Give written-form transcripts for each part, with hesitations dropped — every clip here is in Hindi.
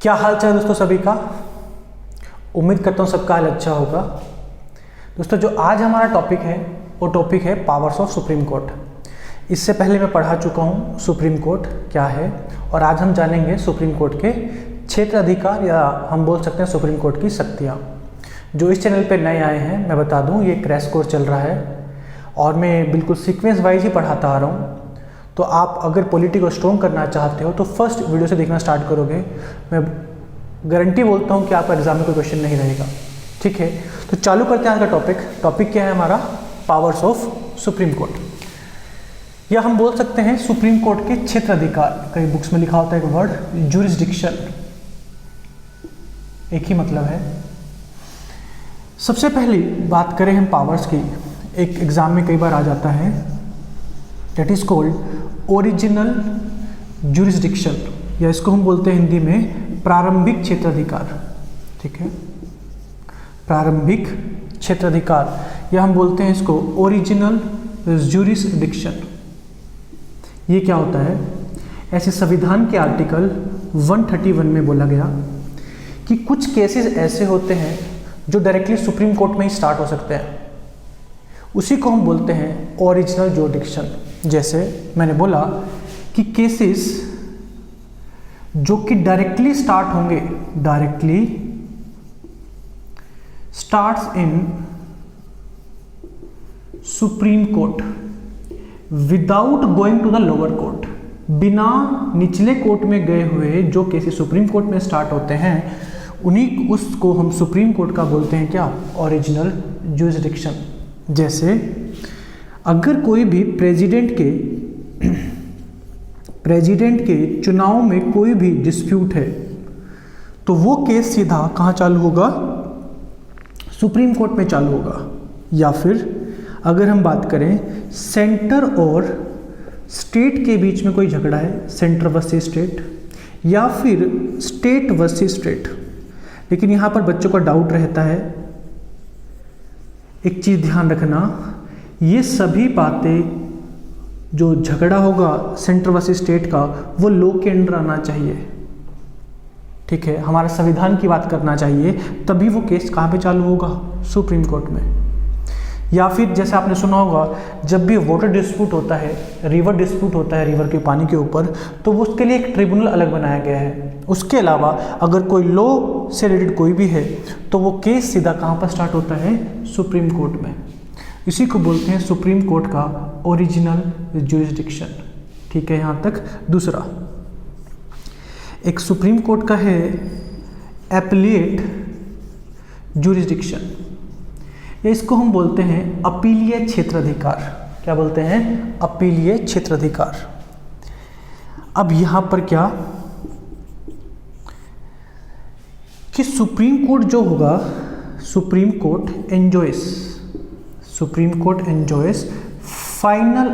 क्या हाल चाल दोस्तों सभी का। उम्मीद करता हूँ सबका हाल अच्छा होगा। दोस्तों जो आज हमारा टॉपिक है वो टॉपिक है पावर्स ऑफ सुप्रीम कोर्ट। इससे पहले मैं पढ़ा चुका हूँ सुप्रीम कोर्ट क्या है, और आज हम जानेंगे सुप्रीम कोर्ट के क्षेत्र अधिकार या हम बोल सकते हैं सुप्रीम कोर्ट की शक्तियाँ। जो इस चैनल पर नए आए हैं मैं बता दूँ, ये क्रैश कोर्स चल रहा है और मैं बिल्कुल सीक्वेंस वाइज ही पढ़ाता आ रहा हूँ। तो आप अगर पॉलिटी को स्ट्रॉन्ग करना चाहते हो तो फर्स्ट वीडियो से देखना स्टार्ट करोगे, मैं गारंटी बोलता हूँ कि आपका एग्जाम में कोई क्वेश्चन नहीं रहेगा। ठीक है, तो चालू करते हैं आज का टॉपिक क्या है हमारा, पावर्स ऑफ सुप्रीम कोर्ट, या हम बोल सकते हैं सुप्रीम कोर्ट के क्षेत्र अधिकार। कई बुक्स में लिखा होता है एक वर्ड ज्यूरिसडिक्शन, एक ही मतलब है। सबसे पहली बात करें हम पावर्स की, एक एग्जाम में कई बार आ जाता है, that is called original jurisdiction, या इसको हम बोलते हैं हिंदी में प्रारंभिक क्षेत्राधिकार। ठीक है, प्रारंभिक क्षेत्राधिकार, या हम बोलते हैं इसको ओरिजिनल ज्यूरिसडिक्शन। ये क्या होता है? ऐसे संविधान के आर्टिकल 131 में बोला गया कि कुछ केसेस ऐसे होते हैं जो डायरेक्टली सुप्रीम कोर्ट में ही स्टार्ट हो सकते हैं, उसी को हम बोलते हैं ओरिजिनल ज्यूरिसडिक्शन। जैसे मैंने बोला कि केसेस जो कि डायरेक्टली स्टार्ट होंगे, directly starts in supreme court without going to the lower court, बिना निचले कोर्ट में गए हुए जो केसेस सुप्रीम कोर्ट में स्टार्ट होते हैं उन्हीं उसको हम सुप्रीम कोर्ट का बोलते हैं क्या, ओरिजिनल ज्यूरिसडिक्शन। जैसे अगर कोई भी प्रेसिडेंट के चुनाव में कोई भी डिस्प्यूट है तो वो केस सीधा कहाँ चालू होगा, सुप्रीम कोर्ट में चालू होगा। या फिर अगर हम बात करें सेंटर और स्टेट के बीच में कोई झगड़ा है, सेंटर वर्सेस स्टेट या फिर स्टेट वर्सेस स्टेट, लेकिन यहाँ पर बच्चों का डाउट रहता है, एक चीज़ ध्यान रखना, ये सभी बातें जो झगड़ा होगा सेंटर वर्सेस स्टेट का वो लॉ के अंडर आना चाहिए। ठीक है, हमारा संविधान की बात करना चाहिए, तभी वो केस कहाँ पे चालू होगा, सुप्रीम कोर्ट में। या फिर जैसे आपने सुना होगा जब भी वाटर डिस्प्यूट होता है, रिवर डिस्प्यूट होता है, रिवर के पानी के ऊपर, तो वो उसके लिए एक ट्रिब्यूनल अलग बनाया गया है। उसके अलावा अगर कोई लॉ से रिलेटेड कोई भी है तो वो केस सीधा कहाँ पर स्टार्ट होता है, सुप्रीम कोर्ट में। इसी को बोलते हैं सुप्रीम कोर्ट का ओरिजिनल ज्यूरिसडिक्शन। ठीक है, यहाँ तक। दूसरा एक सुप्रीम कोर्ट का है एपीलेट ज्यूरिसडिक्शन, या इसको हम बोलते हैं अपीलीय क्षेत्राधिकार। क्या बोलते हैं? अपीलीय क्षेत्राधिकार। अब यहाँ पर क्या कि सुप्रीम कोर्ट जो होगा, supreme court enjoys final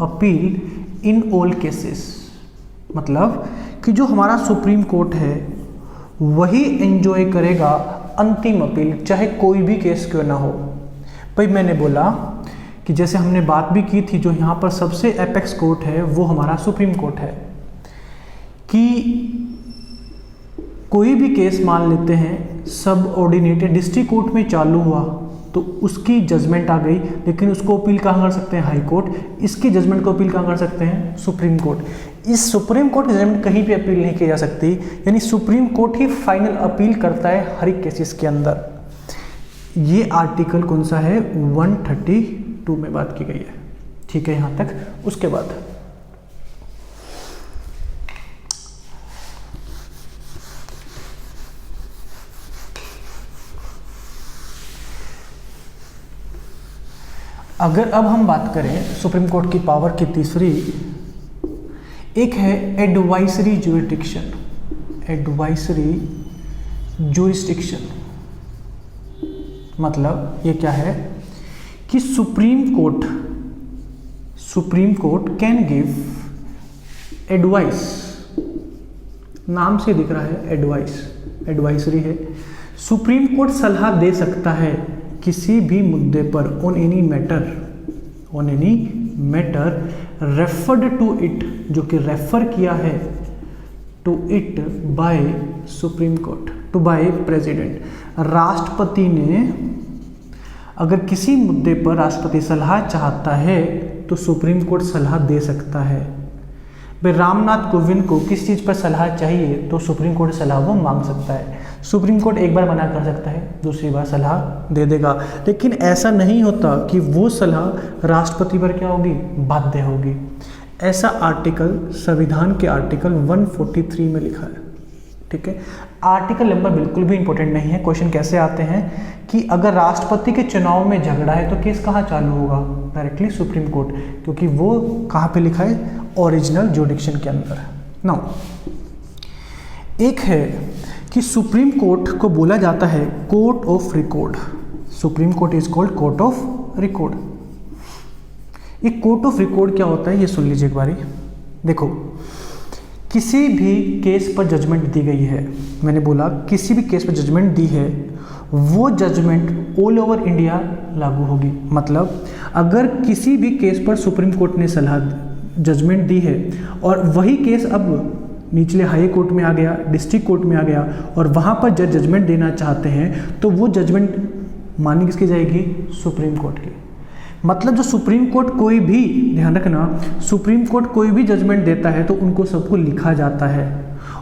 appeal in all cases. मतलब कि जो हमारा सुप्रीम कोर्ट है वही एंजॉय करेगा अंतिम अपील, चाहे कोई भी केस क्यों ना हो। भाई मैंने बोला कि जैसे हमने बात भी की थी, जो यहाँ पर सबसे एपेक्स कोर्ट है वो हमारा सुप्रीम कोर्ट है, कि कोई भी केस मान लेते हैं सब ऑर्डिनेटेड डिस्ट्रिक्ट कोर्ट में चालू हुआ तो उसकी जजमेंट आ गई, लेकिन उसको अपील कहाँ कर सकते हैं, हाई कोर्ट। इसकी जजमेंट को अपील कहाँ कर सकते हैं, सुप्रीम कोर्ट। इस सुप्रीम कोर्ट की जजमेंट कहीं भी अपील नहीं की जा सकती, यानी सुप्रीम कोर्ट ही फाइनल अपील करता है हर एक केसेस के अंदर। ये आर्टिकल कौन सा है, 132 में बात की गई है। ठीक है, यहाँ तक। उसके बाद अगर अब हम बात करें सुप्रीम कोर्ट की पावर की तीसरी, एक है एडवाइजरी ज्यूरिसडिक्शन। मतलब ये क्या है कि supreme court can give advice, नाम से दिख रहा है एडवाइजरी है। सुप्रीम कोर्ट सलाह दे सकता है किसी भी मुद्दे पर on any matter referred to it, जो कि रेफर किया है to it by supreme court, to by president. राष्ट्रपति ने अगर किसी मुद्दे पर राष्ट्रपति सलाह चाहता है तो सुप्रीम कोर्ट सलाह दे सकता है। भाई रामनाथ कोविंद को किस चीज़ पर सलाह चाहिए तो सुप्रीम कोर्ट सलाह वो मांग सकता है। सुप्रीम कोर्ट एक बार मना कर सकता है, दूसरी बार सलाह दे देगा, लेकिन ऐसा नहीं होता कि वो सलाह राष्ट्रपति पर क्या होगी, बाध्य होगी। ऐसा आर्टिकल संविधान के आर्टिकल 143 में लिखा है। ठीक है, आर्टिकल नंबर बिल्कुल भी इंपॉर्टेंट नहीं है। क्वेश्चन कैसे आते हैं कि अगर राष्ट्रपति के चुनाव में झगड़ा है तो केस कहाँ चालू होगा, डायरेक्टली सुप्रीम कोर्ट, क्योंकि वो कहाँ पे लिखा है, ओरिजिनल जुडिक्शन के अंदर। नाउ एक है कि सुप्रीम कोर्ट को बोला जाता है court of record. Supreme court is called court of record. ये कोर्ट ऑफ रिकॉर्ड क्या होता है ये सुन लीजिए एक बारी। देखो, किसी भी केस पर जजमेंट दी गई है, मैंने बोला किसी भी केस पर जजमेंट दी है, वो जजमेंट ऑल ओवर इंडिया लागू होगी। मतलब अगर किसी भी केस पर सुप्रीम कोर्ट ने सलाह जजमेंट दी है और वही केस अब निचले हाई कोर्ट में आ गया, डिस्ट्रिक्ट कोर्ट में आ गया और वहाँ पर जज जजमेंट देना चाहते हैं तो वो जजमेंट मानी किसकी जाएगी, सुप्रीम कोर्ट की। मतलब जो सुप्रीम कोर्ट कोई भी, ध्यान रखना, सुप्रीम कोर्ट कोई भी जजमेंट देता है तो उनको सबको लिखा जाता है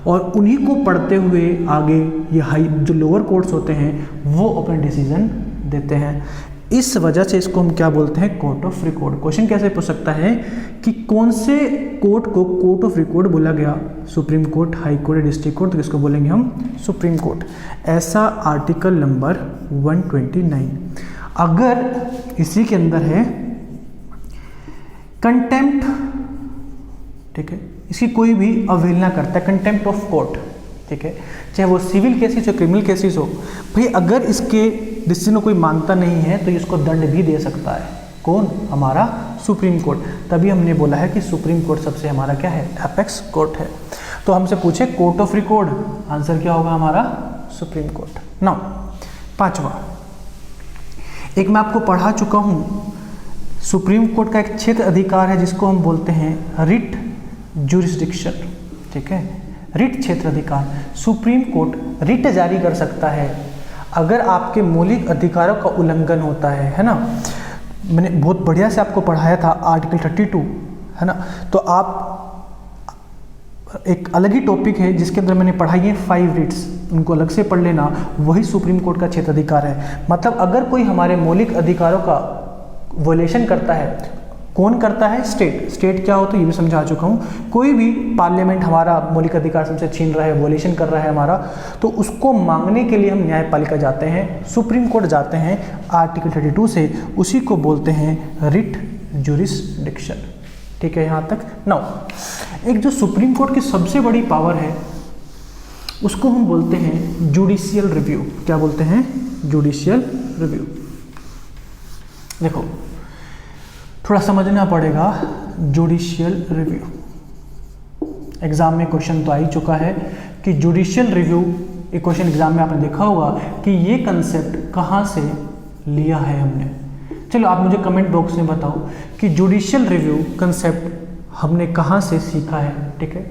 और उन्हीं को पढ़ते हुए आगे ये हाई जो लोअर कोर्ट्स होते हैं वो अपने डिसीजन देते हैं। इस वजह से इसको हम क्या बोलते हैं, कोर्ट ऑफ रिकॉर्ड। क्वेश्चन कैसे पूछ सकता है कि कौन से कोर्ट को कोर्ट ऑफ रिकॉर्ड बोला गया, supreme court, high court, district court, तो किसको बोलेंगे हम, सुप्रीम कोर्ट। ऐसा आर्टिकल नंबर 129। अगर इसी के अंदर है कंटेम्प्ट, ठीक है, इसकी कोई भी अवहेलना करता है, कंटेम्प्ट ऑफ कोर्ट, ठीक है, चाहे वो सिविल केसेस हो, क्रिमिनल केसेस हो, भाई अगर इसके डिसीजन को कोई मानता नहीं है तो इसको दंड भी दे सकता है। कौन, हमारा सुप्रीम कोर्ट। तभी हमने बोला है कि सुप्रीम कोर्ट सबसे हमारा क्या है, एपेक्स कोर्ट है। तो हमसे पूछे कोर्ट ऑफ रिकॉर्ड, आंसर क्या होगा हमारा, सुप्रीम कोर्ट। नाउ पांचवा, एक मैं आपको पढ़ा चुका हूँ, सुप्रीम कोर्ट का एक क्षेत्र अधिकार है जिसको हम बोलते हैं रिट ज्यूरिसडिक्शन। ठीक है, रिट क्षेत्र अधिकार। सुप्रीम कोर्ट रिट जारी कर सकता है अगर आपके मौलिक अधिकारों का उल्लंघन होता है ना। मैंने बहुत बढ़िया से आपको पढ़ाया था आर्टिकल 32, है ना। तो आप एक अलग ही टॉपिक है जिसके अंदर मैंने पढ़ाई है 5 रिट्स, उनको अलग से पढ़ लेना। वही सुप्रीम कोर्ट का क्षेत्र अधिकार है। मतलब अगर कोई हमारे मौलिक अधिकारों का वॉयलेशन करता है, कौन करता है, स्टेट। स्टेट क्या होता है ये भी समझा चुका हूँ। कोई भी पार्लियामेंट हमारा मौलिक अधिकार हमसे छीन रहा है, वॉयलेशन कर रहा है हमारा, तो उसको मांगने के लिए हम न्यायपालिका जाते हैं, सुप्रीम कोर्ट जाते हैं आर्टिकल 32 से। उसी को बोलते हैं रिट ज्यूरिसडिक्शन। ठीक है, यहाँ तक। नाउ एक जो सुप्रीम कोर्ट की सबसे बड़ी पावर है उसको हम बोलते हैं जुडिशियल रिव्यू। क्या बोलते हैं, जुडिशियल रिव्यू। देखो थोड़ा समझना पड़ेगा जुडिशियल रिव्यू। एग्जाम में क्वेश्चन तो आ ही चुका है कि जुडिशियल रिव्यू, एक क्वेश्चन एग्जाम में आपने देखा होगा कि ये कंसेप्ट कहाँ से लिया है हमने। चलो आप मुझे कमेंट बॉक्स में बताओ कि जुडिशियल रिव्यू कंसेप्ट हमने कहाँ से सीखा है। ठीक है,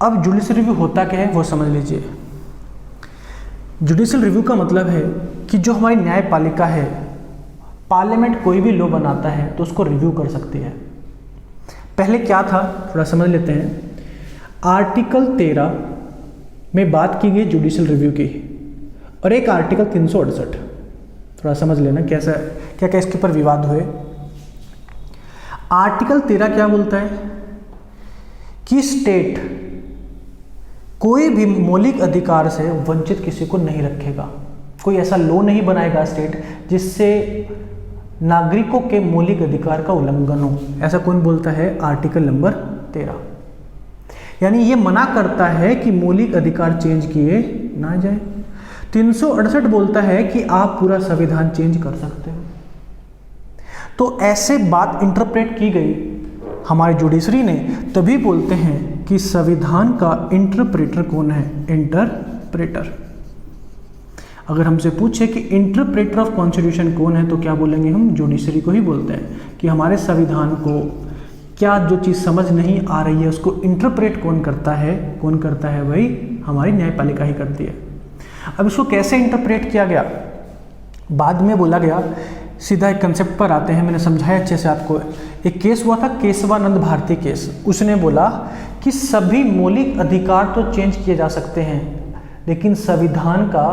अब जुडिशियल रिव्यू होता क्या है वो समझ लीजिए। जुडिशियल रिव्यू का मतलब है कि जो हमारी न्यायपालिका है, पार्लियामेंट कोई भी लॉ बनाता है तो उसको रिव्यू कर सकती है। पहले क्या था थोड़ा समझ लेते हैं। आर्टिकल 13 में बात की गई जुडिशियल रिव्यू की, और एक आर्टिकल 368, थोड़ा समझ लेना कैसा क्या क्या इसके ऊपर विवाद हुए। आर्टिकल 13 क्या बोलता है कि स्टेट कोई भी मौलिक अधिकार से वंचित किसी को नहीं रखेगा। कोई ऐसा लॉ नहीं बनाएगा स्टेट जिससे नागरिकों के मौलिक अधिकार का उल्लंघन हो। ऐसा कौन बोलता है, आर्टिकल नंबर 13। यानी ये मना करता है कि मौलिक अधिकार चेंज किए ना जाए। 368 बोलता है कि आप पूरा संविधान चेंज कर सकते हो। तो ऐसे बात इंटरप्रेट की गई हमारी जुडिशरी ने, तभी बोलते हैं कि संविधान का इंटरप्रेटर कौन है, इंटरप्रेटर। अगर हमसे पूछे कि इंटरप्रेटर ऑफ कॉन्स्टिट्यूशन कौन है तो क्या बोलेंगे हम, जुडिशरी को ही बोलते हैं कि हमारे संविधान को क्या जो चीज़ समझ नहीं आ रही है उसको इंटरप्रेट कौन करता है? कौन करता है भाई? हमारी न्यायपालिका ही करती है। अब इसको कैसे इंटरप्रेट किया गया, बाद में बोला गया। सीधा एक कंसेप्ट पर आते हैं, मैंने समझाया अच्छे से आपको। एक केस हुआ था केशवानंद भारती केस। उसने बोला कि सभी मौलिक अधिकार तो चेंज किए जा सकते हैं, लेकिन संविधान का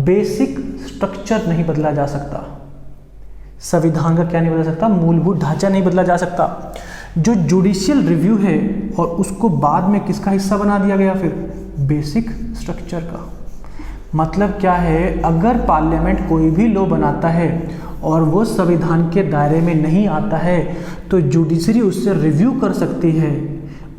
बेसिक स्ट्रक्चर नहीं बदला जा सकता। संविधान का क्या नहीं बदला सकता? मूलभूत ढांचा नहीं बदला जा सकता। जो जुडिशियल रिव्यू है और उसको बाद में किसका हिस्सा बना दिया गया? फिर बेसिक स्ट्रक्चर का। मतलब क्या है, अगर पार्लियामेंट कोई भी लॉ बनाता है और वो संविधान के दायरे में नहीं आता है तो जुडिशरी उससे रिव्यू कर सकती है।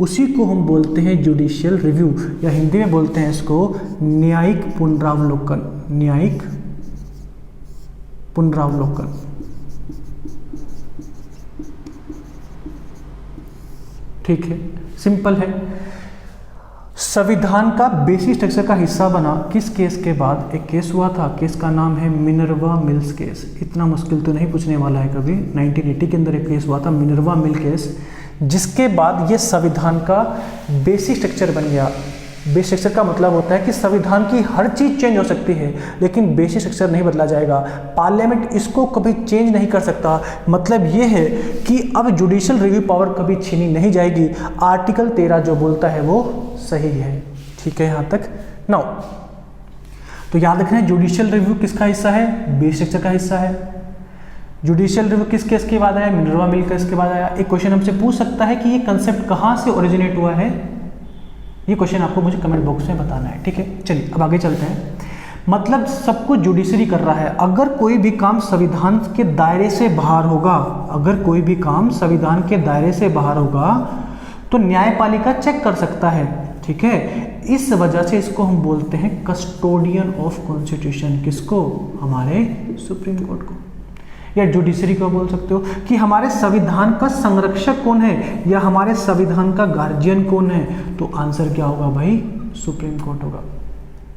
उसी को हम बोलते हैं जुडिशियल रिव्यू, या हिंदी में बोलते हैं इसको न्यायिक पुनरावलोकन। न्यायिक पुनरावलोकन। ठीक है, सिंपल है। संविधान का बेसिक स्ट्रक्चर का हिस्सा बना किस केस के बाद? एक केस हुआ था, केस का नाम है मिनर्वा मिल्स केस। इतना मुश्किल तो नहीं पूछने वाला है कभी। 1980 के अंदर एक केस हुआ था मिनर्वा मिल केस, जिसके बाद ये संविधान का बेसिक स्ट्रक्चर बन गया। बेसिक स्ट्रक्चर का मतलब होता है कि संविधान की हर चीज़ चेंज हो सकती है लेकिन बेसिक स्ट्रक्चर नहीं बदला जाएगा। पार्लियामेंट इसको कभी चेंज नहीं कर सकता। मतलब ये है कि अब जुडिशियल रिव्यू पावर कभी छीनी नहीं जाएगी। आर्टिकल 13 जो बोलता है वो सही है। ठीक है यहाँ तक? नाउ तो याद रखना है जुडिशियल रिव्यू किसका हिस्सा है? बेसिक स्ट्रक्चर का हिस्सा है। जुडिशियल रिव्यू किस केस के बाद आया? मिनर्वा मिल केस के बाद आया। एक क्वेश्चन हमसे पूछ सकता है कि ये कंसेप्ट कहाँ से ओरिजिनेट हुआ है। ये क्वेश्चन आपको मुझे कमेंट बॉक्स में बताना है। ठीक है, चलिए अब आगे चलते हैं। मतलब सब कुछ जुडिशरी कर रहा है। अगर कोई भी काम संविधान के दायरे से बाहर होगा, अगर कोई भी काम संविधान के दायरे से बाहर होगा तो न्यायपालिका चेक कर सकता है। ठीक है, इस वजह से इसको हम बोलते हैं कस्टोडियन ऑफ कॉन्स्टिट्यूशन। किसको? हमारे सुप्रीम कोर्ट को, या जुडिशरी को बोल सकते हो कि हमारे संविधान का संरक्षक कौन है या हमारे संविधान का गार्जियन कौन है। तो आंसर क्या होगा भाई? सुप्रीम कोर्ट होगा।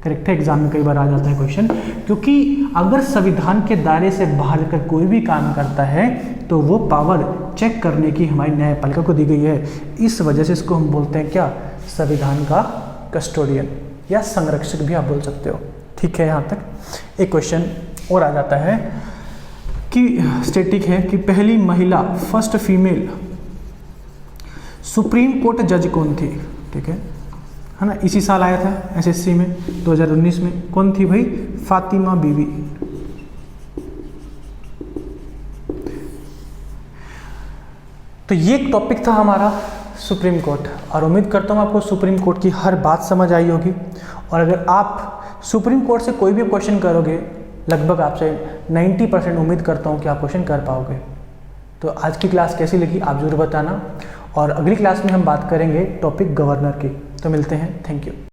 करेक्ट है, एग्जाम में कई बार आ जाता है क्वेश्चन, क्योंकि अगर संविधान के दायरे से बाहर कर कोई भी काम करता है तो वो पावर चेक करने की हमारी न्यायपालिका को दी गई है। इस वजह से इसको हम बोलते हैं क्या? संविधान का कस्टोडियन या संरक्षक भी आप बोल सकते हो। ठीक है, यहाँ तक एक क्वेश्चन और आ जाता है कि स्टेटिक है कि पहली महिला, फर्स्ट फीमेल सुप्रीम कोर्ट जज कौन थी? ठीक है ना, इसी साल आया था एसएससी में 2019 में। कौन थी भाई? फातिमा बीवी। तो ये एक टॉपिक था हमारा सुप्रीम कोर्ट, और उम्मीद करता हूँ आपको सुप्रीम कोर्ट की हर बात समझ आई होगी। और अगर आप सुप्रीम कोर्ट से कोई भी क्वेश्चन करोगे, लगभग आपसे 90% उम्मीद करता हूँ कि आप क्वेश्चन कर पाओगे। तो आज की क्लास कैसी लगी आप जरूर बताना, और अगली क्लास में हम बात करेंगे टॉपिक गवर्नर की। तो मिलते हैं, थैंक यू।